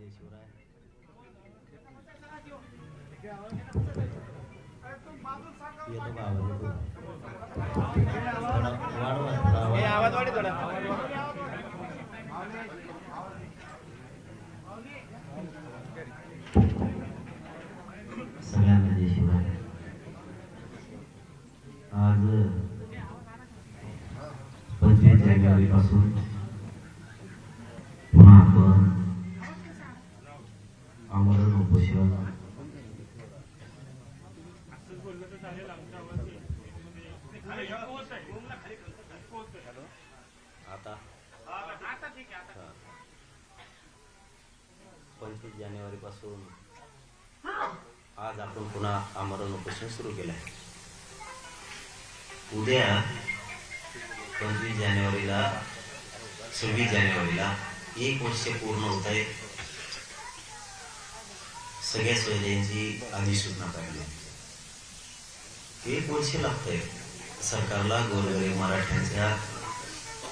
शिवराय. येतो का आवाज येतो? वाढवा आवाज वाढे थोडा. सगळ्यांना जय शिवराय. आज 25 जानेवारी पासून पुन्हा आपण आमरण उपोषण आता 25 जानेवारी पासून आज आपण पुन्हा आमरण उपोषण सुरू केलं आहे. उद्या 25 जानेवारीला 26 जानेवारीला 1 वर्ष पूर्ण होत आहे. सगळ्या सोयऱ्यांची अधिसूचना काढली. 1 वर्ष लागतंय सरकारला गोरगरीब मराठ्यांच्या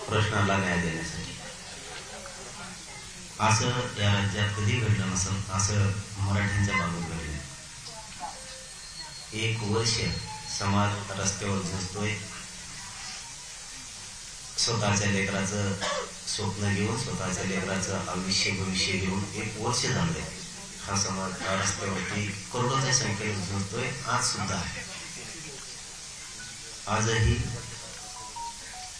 प्रश्नाला न्याय देण्यासाठी. असं या राज्यात कधी घडलं नसेल, असं मराठ्यांच्या बाबत घडलं. 1 वर्ष समाज रस्त्यावर झुजतोय. स्वतःच्या लेकराचं स्वप्न घेऊन, स्वतःच्या लेकराचं आयुष्य भविष्य घेऊन 1 वर्ष झालंय. हा समाज रस्त्यावरती करोडोच्या संख्येने झुजतोय. आज सुद्धा आहे. आजही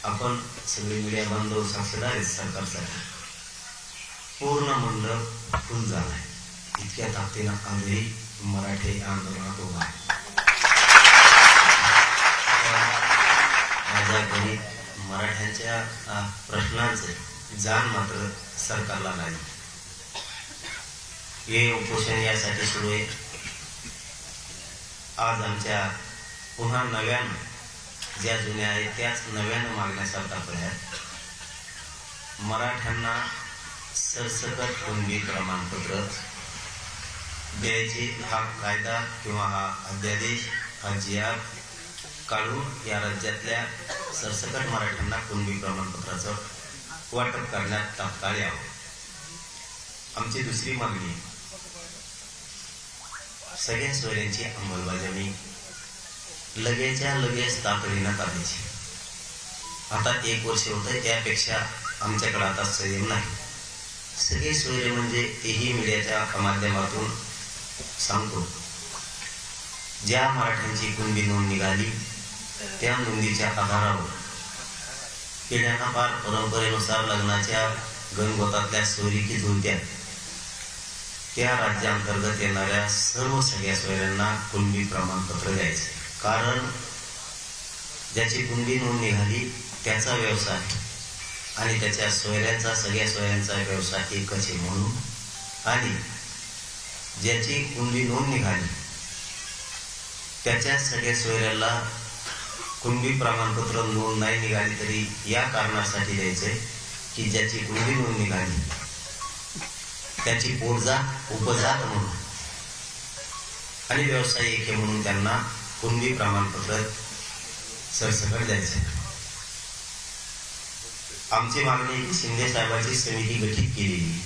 आपण सगळे मीडिया बांधव साक्षीदार आहेत. सरकारसाठी पूर्ण मंडप फुल झालाय. इतक्या ताकदीनं आजही मराठी आंदोलनात उभा आहे. माझ्या घरी मराठ्यांच्या प्रश्नांचे जाण मात्र सरकारला नाही. हे उपोषण यासाठी सुरू आहे. आज आमच्या पुन्हा नव्यानं ज्या जुन्या आहेत त्याच नव्यानं मागण्या सरकारकडे आहेत. मराठ्यांना सरसकट कुणबी प्रमाणपत्र द्यायचे. हा कायदा किंवा हा अध्यादेश, हा जी.आर काढून या राज्यातल्या सरसकट मराठ्यांना कुणबी प्रमाणपत्राचं वाटप करण्यात तात्काळ यावं. आमची दुसरी मागणी सगळ्या सोयऱ्यांची अंमलबजावणी लगेच्या लगेच तातडीनं करायची. आता 1 वर्ष होतं, त्यापेक्षा आमच्याकडे आता संयम नाही. सगळे सोयरे म्हणजे तेही मीडियाच्या माध्यमातून सांगतो, ज्या मराठ्यांची कुणबी नोंद निघाली त्या नोंदीच्या आधारावर पिढ्यांना पार परंपरेनुसार लग्नाच्या गणगोतातल्या सोयरीकी जुळत्या त्या राज्यांतर्गत येणाऱ्या सर्व सगळ्या सोयऱ्यांना कुणबी प्रमाणपत्र द्यायचे. कारण ज्याची कुणबी नोंद निघाली त्याचा व्यवसाय आणि त्याच्या सोयऱ्यांचा, सगळ्या सोयऱ्यांचा व्यवसाय एकच आहे म्हणून, आणि ज्याची कुणबी नोंद निघाली त्याच्या सगळ्या सोयऱ्याला कुणबी प्रमाणपत्र नोंद नाही निघाली तरी या कारणासाठी द्यायचंय की ज्याची कुणबी नोंद निघाली त्याची पोटजात उपजात म्हणून आणि व्यवसाय एक म्हणून त्यांना कुणबी प्रमाणपत्र सरसकट द्यायचे. आमची मागणी शिंदे साहेबांची समिती गठीत केलेली,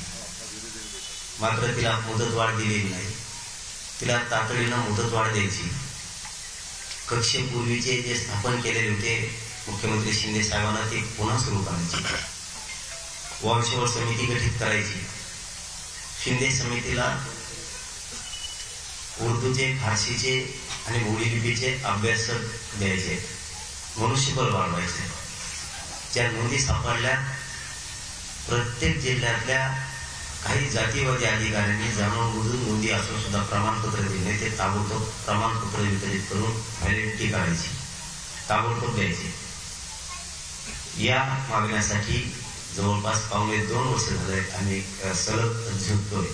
मात्र तिला मुदतवाढ दिलेली नाही. तिला तातडीनं मुदतवाढ द्यायची. कक्ष पूर्वीचे जे स्थापन केलेले होते मुख्यमंत्री शिंदे साहेबांना ते पुन्हा सुरू करायची. वंशवर समिती गठीत करायची. शिंदे समितीला उर्दूचे, फारसीचे आणि बोली लिपीचे अभ्यासक द्यायचे. मनुष्यबळ वाढवायचे. ज्या नोंदी सापडल्या प्रत्येक जिल्ह्यातल्या काही जातीवादी अधिकाऱ्यांनी जाणून बुजून नोंदी असून सुद्धा प्रमाणपत्र दिले, ते ताबडतोब प्रमाणपत्र वितरित करून व्हॅलिडिटी काढायची, ताबडतोब द्यायची. या मागण्यासाठी जवळपास 2.5 वर्ष झाले आम्ही सलग झुकतोय.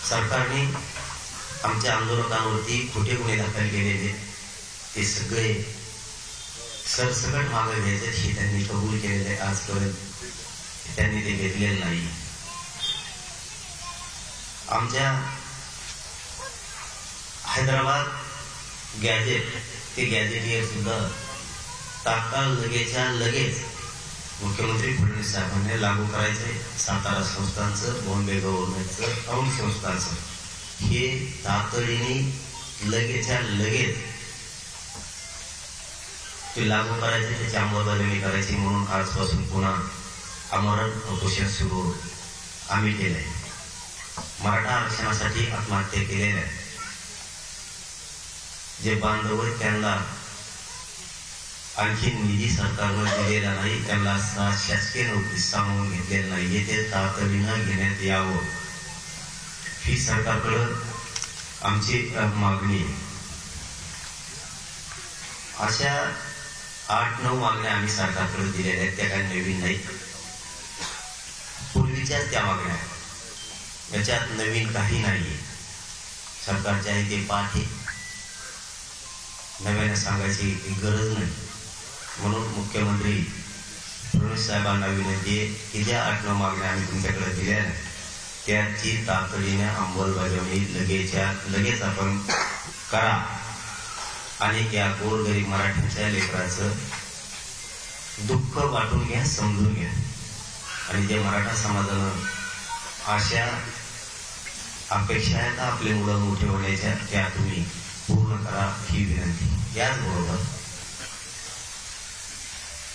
सरकारने आमच्या आंदोलकांवरती खोटे गुन्हे दाखल केलेले ते सगळे सरसकट मागे घ्यायचे हे त्यांनी कबूल केलेले. आजपर्यंत त्यांनी ते घेतलेलं नाही. आमच्या हैदराबाद गॅजेट ते गॅजेटियर सुद्धा तात्काळ लगेच्या लगेच मुख्यमंत्री फडणवीस साहेबांनी लागू करायचंय सातारा संस्थांचं, बॉम्बे गव्हर्नमेंटचं, औंध संस्थांचं. हे तातडीने लगेचच्या लगेच ते लागू करायचे, त्याची अंमलबजावणी करायची. म्हणून आजपासून पुन्हा आमरण उपोषण सुरू आम्ही केलंय. मराठा आरक्षणासाठी आत्महत्या केलेल्या जे बांधव आहेत त्यांना आणखी निधी सरकारनं दिलेला नाही, त्यांना शासकीय नोकरी सामावून घेतलेली नाही. ते तातडीनं घेण्यात यावं ही सरकारकडं आमची मागणी आहे. अशा 8-9 मागण्या आम्ही सरकारकडे दिलेल्या आहेत, त्या काही नवीन नाहीत, पूर्वीच्याच त्या मागण्या. याच्यात नवीन काही नाहीये. सरकारच्या आहे ते पाठ आहे, नव्याने सांगायची गरज नाही. म्हणून मुख्यमंत्री फडणवीस साहेबांना विनंती आहे की ज्या 8-9 मागण्या आम्ही तुमच्याकडे दिल्या त्याची तातडीने अंमलबजावणी लगेच आपण करा आणि या गोरगरीब मराठ्यांच्या लेकराचं दुःख वाटून घ्या, समजून घ्या. आणि जे मराठा समाजानं अशा अपेक्षा आहेत आपले मुलं मोठे होण्याच्या, त्या तुम्ही पूर्ण करा ही विनंती. याचबरोबर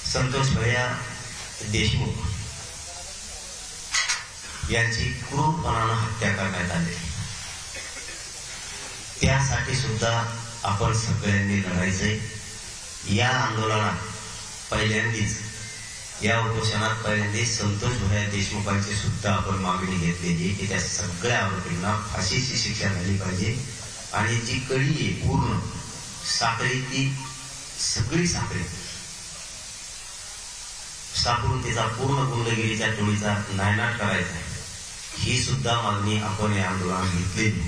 संतोष भैया देशमुख यांची क्रूरपणानं हत्या करण्यात आली, त्यासाठी सुद्धा आपण सगळ्यांनी लढायचंय. या आंदोलनात पहिल्यांदाच, या उपोषणात पहिल्यांदाच संतोष भैया देशमुखांची सुद्धा आपण मागणी घेतलेली की त्या सगळ्या आरोपींना फाशीची शिक्षा झाली पाहिजे. आणि जी कडी आहे पूर्ण साखळी, ती सगळी साखळी सापडून तिचा पूर्ण गुंडगिरीच्या टोळीचा नायनाट करायचा आहे, ही सुद्धा मागणी आपण या आंदोलनात घेतलेली.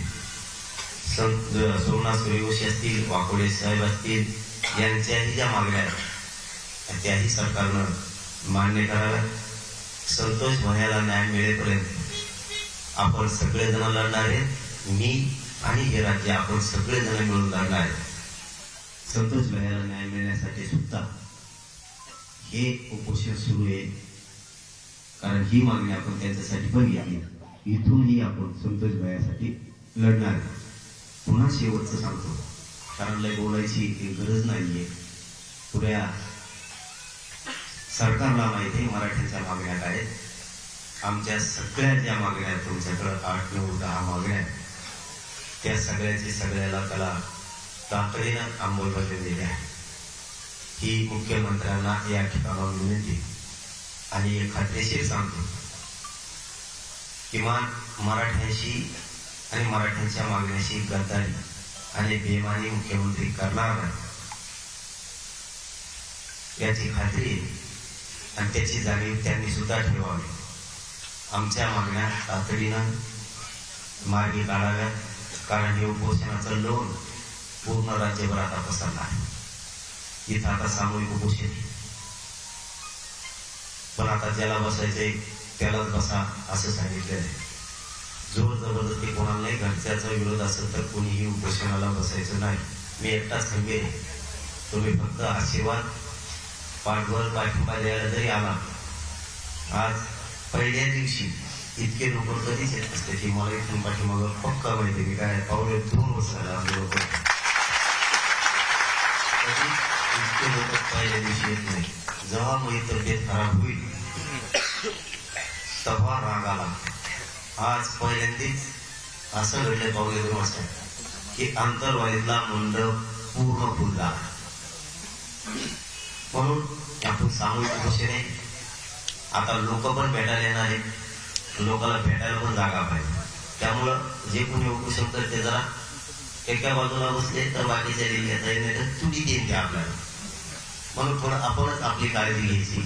सोमनाथ सूर्यवंशी असतील, वाकोडे साहेब असतील, यांच्याही ज्या मागण्या आहेत त्याही सरकारनं मान्य कराव्या. संतोष भैयाला न्याय मिळेपर्यंत आपण सगळेजण लढणार आहेत. मी आणि हे राज्य आपण सगळेजण मिळून लढणार आहेत. संतोष भैयाला न्याय मिळण्यासाठी सुद्धा हे उपोषण सुरू आहे, कारण ही मागणी आपण त्यांच्यासाठी पण घेतली. इथूनही आपण संतोष भैयासाठी लढणार आहे. पुन्हा शेवटचं सांगतो, कारण लय बोलायची गरज नाहीये. पुऱ्या सरकारला माहिती आहे मराठ्यांच्या मागण्या काय आहेत. आमच्या सगळ्या ज्या मागण्या आहेत तुमच्याकडं 8, 9, 10 मागण्या, त्या सगळ्याला त्याला तातडीनं अंमलबजावणी आहे ही मुख्यमंत्र्यांना या ठिकाणावर विनंती. आणि एक खात्रीशीर सांगतो, किमान मराठ्यांशी आणि मराठ्यांच्या मागण्याशी गद्दारी आणि बेमानी मुख्यमंत्री करणार नाही याची खात्री आहे. आणि त्याची जाणीव त्यांनी सुद्धा ठेवावी. आमच्या मागण्या तातडीनं मार्गी काढाव्यात, कारण हे उपोषणाचं लोन पूर्ण राज्यभर आता पसरला आहे. इथं आता सामूहिक उपोषण, पण आता ज्याला बसायचंय त्यालाच बसा असं सांगितलेलं आहे. जोर जबरदस्ती कोणाला नाही. घरच्याचा विरोध असेल तर कोणीही उपोषणाला बसायचं नाही. मी एकटाच खंबीर आहे. तुम्ही फक्त आशीर्वाद पाठवर पाठिंबा द्यायला जरी आला. आज पहिल्या दिवशी इतके लोक कधीच येत असते की मला इथून पाठीमाग पक्का माहिती की काय पावले 2 वर्ष झाला लोक इतके लोक पहिल्या दिवशी येत नाही. जेव्हा माझी तब्येत खराब होईल तेव्हा राग आला. आज पहिल्यांदाच असं घडलं पावले 2 वाजता की आंतरवाडीतला मंडप पूर्ण फुलला. म्हणून आपण सामूहिक उपोषण आहे. आता लोक पण भेटायला येणार आहेत, लोकांना भेटायला पण जागा पाहिजे. त्यामुळं जे कोणी उपोषण करते जरा एका बाजूला बसले तर बाकीच्या घेता येईल, नाही तर चुकी देईन ते आपल्याला. म्हणून थोडं आपणच आपली काळजी घ्यायची.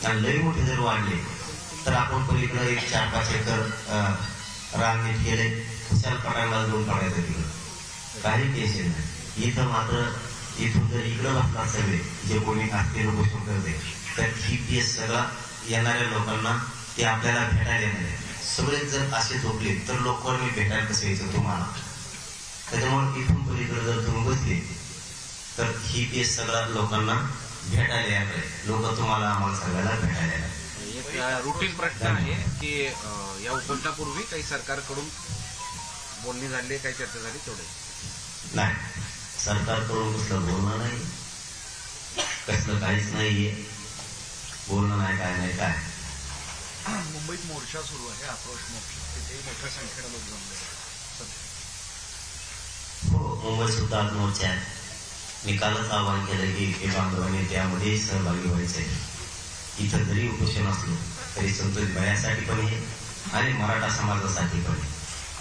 आणि लई मोठे जर वाढले तर आपण पलीकडे 1-4-5 एकर रान नीट केले, खुशाल पटायला 2 पडायचं तिकडं, काही टेन्शन नाही. इथं मात्र इथून जर इकडं बसणार सगळे जे कोणी असतील उपोषण करते तर GPS सगळा येणाऱ्या लोकांना ते आपल्याला भेटायला येणार आहे. सगळेच जर असे झोपले तर लोकांवर मी भेटायला कसं यायचं तुम्हाला. त्याच्यामुळे इथून पलीकडे जर तुम्ही बसले तर GPS सगळ्या लोकांना भेटायला यावे लोक, तुम्हाला आम्हाला सगळ्याला भेटायला यावे. एक रुटीन प्रश्न आहे की या उपोषणापूर्वी काही सरकारकडून बोलणी झाली, काही चर्चा झाली तेवढे? नाही, सरकारकडून कसलं बोलणं नाही, कसलं काहीच नाहीये, बोलणं नाही, काय नाही. काय मुंबईत मोर्चा सुरू आहे, आक्रोश मोर्चा, तिथेही मोठ्या संख्येने लोक जमले सध्या. हो, मुंबईत सुद्धा आज मोर्चा आहे. मी कालच आवाहन केलं की बांधवांनी त्यामध्ये सहभागी व्हायचंय. इथं जरी उपोषण असलो तरी संतोष भयासाठी पण आहे आणि मराठा समाजासाठी पण आहे.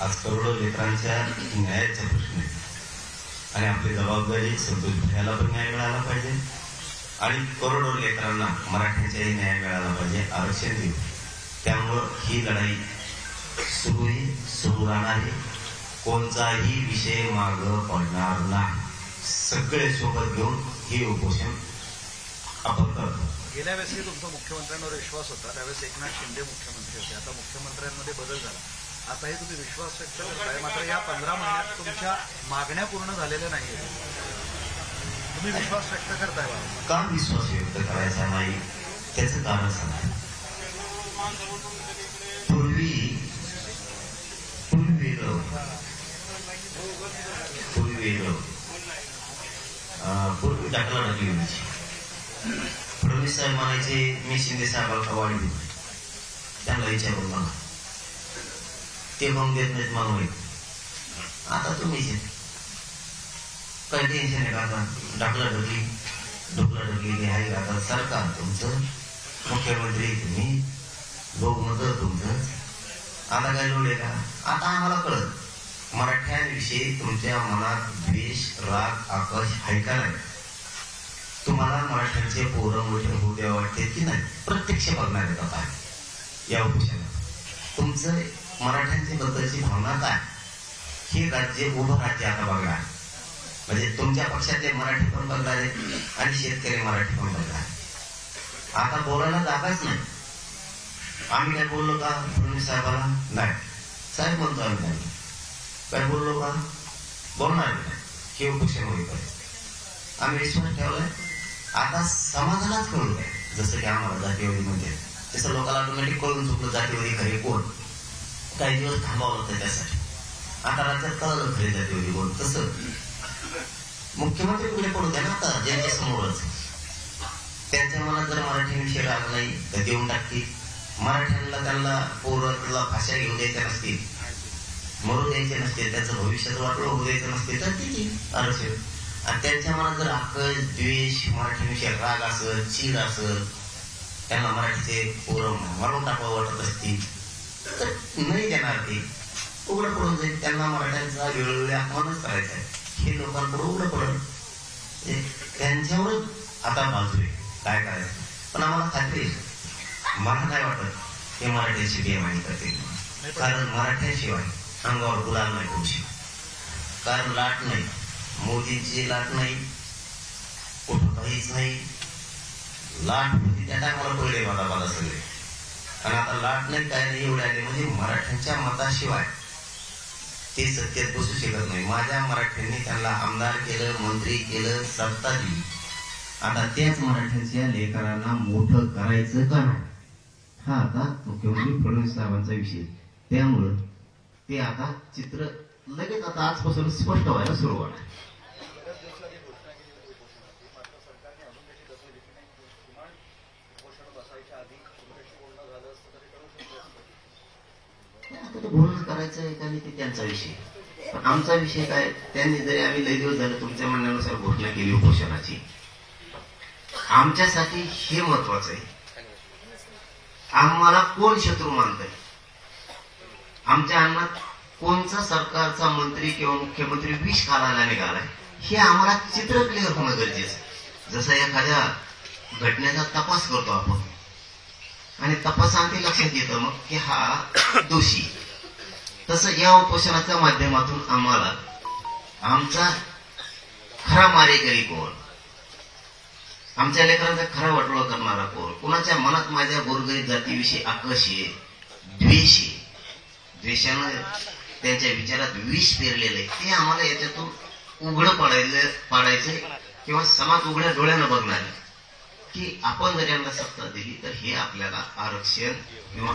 आज करोडो लेकरांच्या न्यायाचा प्रश्न आहे आणि आपली जबाबदारी संतोष भयाला पण न्याय मिळाला पाहिजे आणि करोडो लेकरांना मराठ्यांचाही न्याय मिळाला पाहिजे, आरक्षण देऊ. त्यामुळं ही लढाई सुरू राहणार आहे. कोणताही विषय मागं पडणार नाही. सगळे सोबत घेऊन हे उपोषण आपण करतो. गेल्या वेळेसही तुमचा मुख्यमंत्र्यांवर विश्वास होता, त्यावेळेस एकनाथ शिंदे मुख्यमंत्री होते. आता मुख्यमंत्र्यांमध्ये बदल झाला, आताही तुम्ही विश्वास व्यक्त करताय, मात्र या 15 महिन्यात तुमच्या मागण्या पूर्ण झालेल्या नाहीये. तुम्ही विश्वास व्यक्त करताय बा? का विश्वास व्यक्त करायचा नाही त्याचं कारण सांगा. पूर्वी टाकला टाकली होती. फडणवीस साहेब म्हणायचे मी शिंदे साहेबांना वाढ देत, त्यांना विचारून मला ते मग देत नाहीत मला होईल. आता तुम्हीच काही टेन्शन आहे का? आता ढकला ढकली आहे. आता सरकार तुमचं, मुख्यमंत्री तुम्ही, बहुमत तुमचं, आता काय लोड आहे का? आता आम्हाला कळत मराठ्यांविषयी तुमच्या मनात द्वेष, राग, आकाश आहे का नाही? तुम्हाला मराठ्यांचे पोरं मोठे होऊ द्या वाटते की नाही? प्रत्यक्ष बघणार आहेत आता या उपोषणात. तुमचं मराठ्यांच्या बद्दलची भावना काय? हे राज्य उभं राज्य आता बघणार. म्हणजे तुमच्या पक्षातले मराठी पण बघणार आहेत आणि शेतकरी मराठी पण बघणार. आता बोलायला जागाच नाही. आम्ही काय बोललो का फडणवीस साहेबाला? नाही. साहेब म्हणतो आम्ही नाही. काय बोललो का? बोलणार नाही. हे उपोषण होईल. आम्ही विश्वास ठेवलाय. आता समाजालाच कळू द्या. जसं की आम्हाला जातीवादी म्हणजे तसं लोकांना ऑटोमॅटिक कळून चुकलं जातीवादी खरे कोण. काही दिवस थांबावं लागतं त्यासाठी. आता राज्यात कळलं खरे जातीवादी कोण. तसं मुख्यमंत्री पुढे पडू द्या ना. आता ज्यांच्या समोरच त्यांच्या मनात जर मराठीविषयी राग नाही तर देऊन टाकतील. मराठ्यांना त्यांना पोराला भाषा घेऊन द्यायच्या नसतील, मरू द्यायचे नसते, त्याचं भविष्यात वाटलं होऊ द्यायचं नसते तर ती आरक्षण. आणि त्यांच्या मनात जर आकल, द्वेष, मराठीविषयी राग असत, चीड असत, त्यांना मराठीचे पोरं मारून टाकावं वाटत असतील तर नाही देणार. ते उघडं पडून जाईल. त्यांना मराठ्यांचा वेळोवेळी अपमानच करायचा आहे. हे लोकांकडे उघडं पडलं. त्यांच्यावरच आता बाजू आहे काय करायचं. पण आम्हाला खात्री आहे, मला काय वाटत हे मराठ्याची बेमानी करतील. कारण मराठ्याशिवाय अंगावर गुलाल नाही तुमची. कारण लाट नाही, मोदींची लाट नाही, कुठं काहीच नाही. लाट होती त्या टायमाला पडले मला सगळे. आणि आता लाट नाही काय नाही एवढे आले म्हणजे मराठ्यांच्या मताशिवाय ते सत्तेत बसू शकत नाही. माझ्या मराठ्यांनी त्यांना आमदार केलं, मंत्री केलं, सत्ता दिली. आता त्याच मराठ्यांच्या लेकरांना मोठं करायचं का नाही हा आता मुख्यमंत्री फडणवीस साहेबांचा विषय. त्यामुळं ते आता चित्र लगेच आता आजपासून स्पष्ट व्हायला सुरुवात आहे. बोलणं करायचं एकाने ते त्यांचा विषय. पण आमचा विषय काय? त्यांनी जरी आम्ही लई दिवस झाले तुमच्या म्हणण्यानुसार घोषणा केली उपोषणाची, आमच्यासाठी हे महत्वाचं आहे. आम्हाला कोण शत्रू मानतंय, आमच्या अन्नात कोणचा सरकारचा मंत्री किंवा मुख्यमंत्री विष घालायला निघालाय हे आम्हाला चित्र क्लिअर होणं गरजेचं आहे. जसं एखाद्या घटनेचा तपास करतो आपण आणि तपासांती लक्षात येतं मग की हा दोषी, तसं या उपोषणाच्या माध्यमातून आम्हाला आमचा खरा मारेकरी कोण, आमच्या लेकरांचा खरा वाटोळा करणारा कोण, कुणाच्या मनात माझ्या गोरगरीब जातीविषयी आकर्ष आहे, द्वेष आहे, द्वेषानं त्यांच्या विचारात विष पेरलेलं आहे, ते आम्हाला याच्यातून उघडं पाडायचं किंवा समाज उघड्या डोळ्यानं बघणार. की आपण जर यांना सत्ता दिली तर हे आपल्याला आरक्षण किंवा